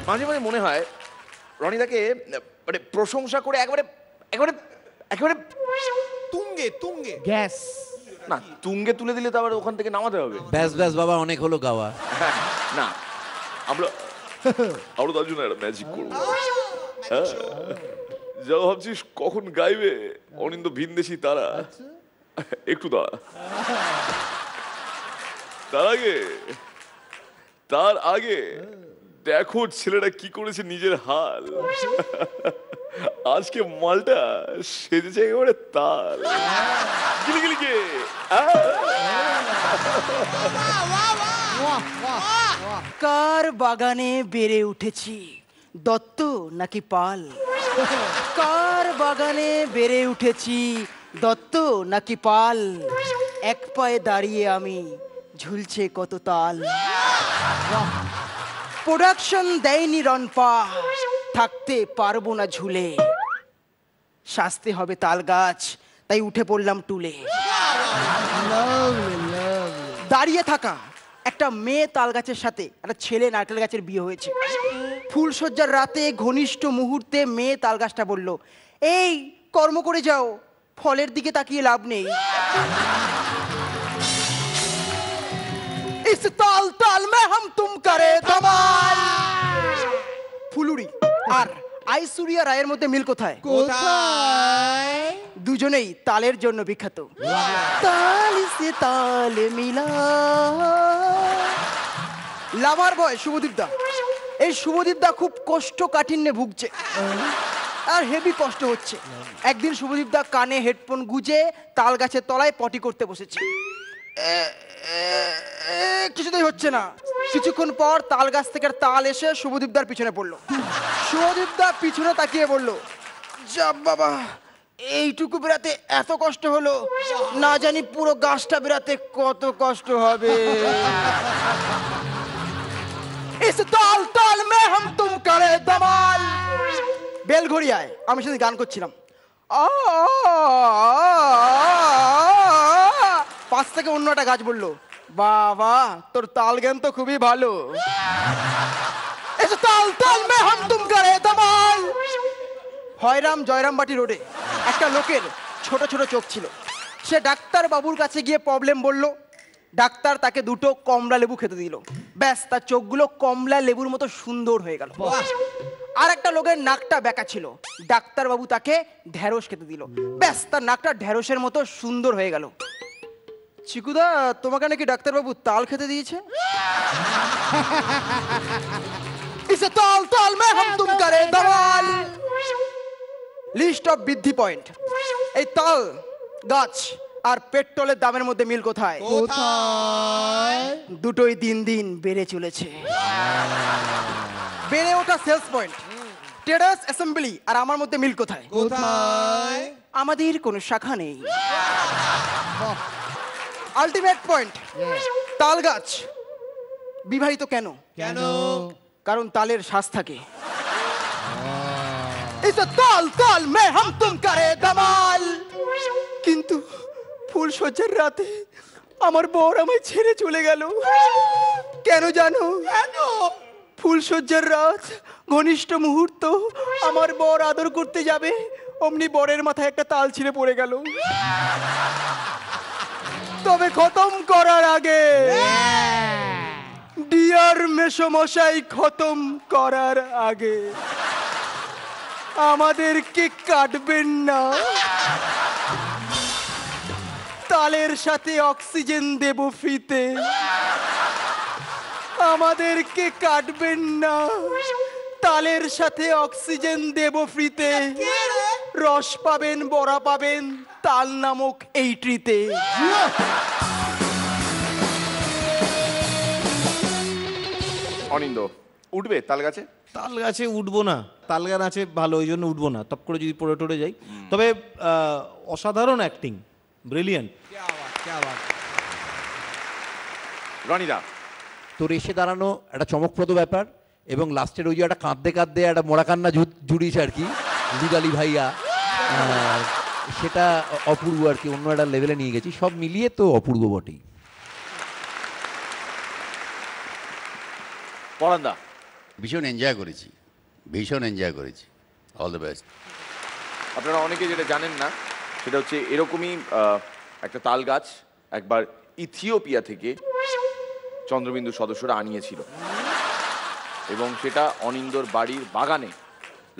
মাঝে মাঝে মনে হয় রনিদাকে মানে প্রশংসা করে একেবারে একেবারে একেবারে তুঙ্গে তুঙ্গে গ্যাস না তুঙ্গে তুলে দিলে তো আবার ওখান থেকে নামাতে হবে। ব্যাস ব্যাস বাবা, অনেক হলো গাওয়া। না আমরা তার জন্য একটা ম্যাজিক করবো। যা ভাবছিস কখন গাইবে অনিন্দ ভিনদেশি তারা, একটু দাঁড়া। তার আগে দেখো ছেলেটা কি করেছে নিজের হাল। আজকে মালটা সেজেছে একেবারে তাল। গিলিগিলিকে কার বাগানে বেড়ে উঠেছি, দত্ত নাকি পাল? কার বাগানে বেড়ে উঠেছি, দত্ত নাকি পাল? এক পায়ে দাঁড়িয়ে আমি, ঝুলছে কত তাল। প্রোডাকশন দেয়নি রনপা, থাকতে পারবো না ঝুলে, সাজতে হবে তাল গাছ, তাই উঠে পড়লাম টুলে। দাঁড়িয়ে থাকা একটা মেয়ে তাল গাছের সাথে একটা ছেলে নারকেল গাছের বিয়ে হয়েছে। ফুলসজ্জার রাতে ঘনিষ্ঠ মুহূর্তে মেয়ে তাল গাছটা বলল, এই কর্ম করে যাও, ফলের দিকে তাকিয়ে লাভ নেই। इस ताल ताल में हम तुम करे धमाल। ফুলুরি আর আইশ্বরিয়া রায়ের মধ্যে মিল কোথায়? দুজনেই তালের জন্য বিখ্যাত। তাল সে তাল মিলা। লাভার বয় শুভদীপ দা, এই শুভদীপ দা খুব কোষ্ঠকাঠিন্যে ভুগছে আর হেভি কষ্ট হচ্ছে। একদিন শুভদীপ দা কানে হেডফোন গুজে তাল গাছের তলায় পটি করতে বসেছে। কিছুতেই হচ্ছে না। কিছুক্ষণ পর তাল গাছ থেকে তাল এসে শুভদীপদার পিছনে পড়লো। শুভদীপদা পিছনে তাকিয়ে বলল, যাব বাবা, এইটুকু বেরাতে এত কষ্ট হলো, না জানি পুরো গাছটা বেরাতে কত কষ্ট হবে। ইস তাল তাল মে হাম তুম করে ধমাল। বেলঘড়িয়ায় আমি সেদিন গান করছিলাম, 5 থেকে অন্য একটা গাছ বললো, বাবা তোর তাল জ্ঞান তো খুবই ভালো। তাল তাল মে হাম তুম করে ধমাল। হয়রাম জয়রামবাটি রোডে একটা লোকের ছোট ছোট চোখ ছিল। সে ডাক্তার বাবুর কাছে গিয়ে প্রবলেম বলল। ডাক্তার তাকে 2টো কমলা লেবু খেতে দিল। ব্যাস, তার চোখগুলো কমলা লেবুর মতো সুন্দর হয়ে গেল। আর একটা লোকের নাকটা বেঁকা ছিল। ডাক্তার বাবু তাকে ঢেঁড়স খেতে দিল। ব্যাস, তার নাকটা ঢেঁড়সের মতো সুন্দর হয়ে গেল। চিকুদা, তোমাকে নাকি ডাক্তারবাবু তাল খেতে দিয়েছে? ইসে তাল তাল মে হাম তুম করে ধমাল। লিস্ট অফ বৃদ্ধি পয়েন্ট। এই তাল গাছ আর পেট্রোলের দামের মধ্যে মিল কোথায়? দুটোই দিন দিন বেড়ে চলেছে। বেড়ে ওঠা সেলস পয়েন্ট। ট্রেডার্স অ্যাসেম্বলি আর আমার মধ্যে মিল কোথায়? আমাদের কোনো শাখা নেই। আলটিমেট পয়েন্ট, তাল গাছ বিবাহিত কেন? কারণ তালের শ্বাস থাকে। তাল তাল মে হাম তুম করে ধমাল। কিন্তু ফুলসজ্জার রাতে আমার বর আমায় ছেড়ে চলে গেল। কেন জানো? ফুলসজ্জার রাত, ঘনিষ্ঠ মুহূর্ত, আমার বর আদর করতে যাবে, অমনি বরের মাথায় একটা তাল ছিঁড়ে পড়ে গেল। তবে খতম করার আগে, ডিয়ার মেসমশাই, খতম করার আগে আমাদেরকে কাটবেন না। তালের সাথে অক্সিজেন দেব ফ্রিতে। আমাদেরকে কাটবেন না, তালের সাথে অক্সিজেন দেব ফ্রিতে। রস পাবেন, বড়া পাবেন তাল নামক এই ট্রিতে। অনিন্দ উঠবে তাল গাছে? তাল গাছে উঠবো না, তাল গান আছে ভালো, ওই জন্য উঠবো না। টপ করে যদি পড়ে টরে যাই। তবে অসাধারণ অ্যাক্টিং, ব্রিলিয়ান্ট। রনিদা, তোর এসে দাঁড়ানো একটা চমকপ্রদ ব্যাপার, এবং লাস্টের ওই যে একটা কাঁদতে কাঁদতে একটা মোড়া কান্না জুড়িয়েছে আর কি, দুদালি ভাইয়া, সেটা অপূর্ব আর কি, অন্য একটা লেভেলে নিয়ে গেছি। সব মিলিয়ে তো অপূর্ব বটেই। পরান্দা। ভীষণ এনজয় করেছি, ভীষণ এনজয় করেছি। All the best. আপনারা অনেকে যেটা জানেন না সেটা হচ্ছে এরকমই একটা তাল গাছ একবার ইথিওপিয়া থেকে চন্দ্রবিন্দু সদস্যরা আনিয়েছিল এবং সেটা অনিন্দর বাড়ির বাগানে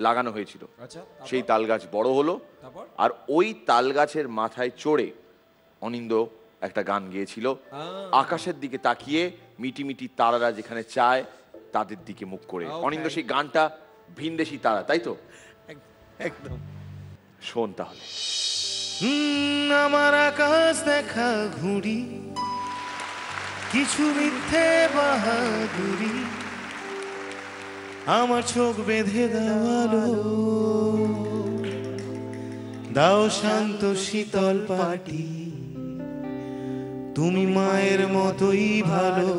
লাগানো হয়েছিল। সেই তাল গাছ বড় হলো আর ওই তাল গাছের মাথায় চড়ে অনিন্দ একটা গান গেয়েছিল, আকাশের দিকে তাকিয়ে মিটি মিটি তারারা যেখানে চায় তাদের দিকে মুখ করে। অনিন্দ সেই গানটা ভিনদেশী তারা, তাই তো? একদম। শোন তাহলে। আমার আকাশ দেখা ঘুড়ি, কিছু মিথ্যে বাহাদুরি, আমার চোখ বেঁধে দেওয়ালো, দাও শান্ত শীতল পাটি, তুমি মায়ের মতোই ভালো,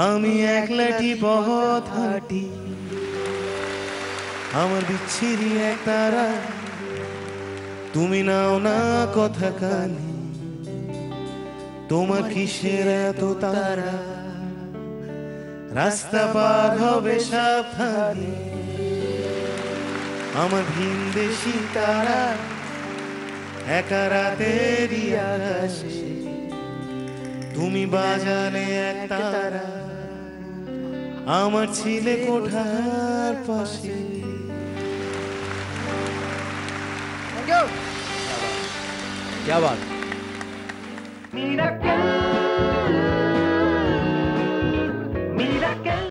আমি একলাটি পথ হাঁটি, আমার বিচ্ছিরি এক তারা, তুমি নাও না কথা কানে, তোমার কিসের এত তারা, রাস্তা পার হবে সাবধানে, আমার ভিনদেশী তারা একা রাতেরই আকাশে, তুমি বাজালে এক তারা, আমার ছিলে কোঠার পাশে। क्या बात। Miracle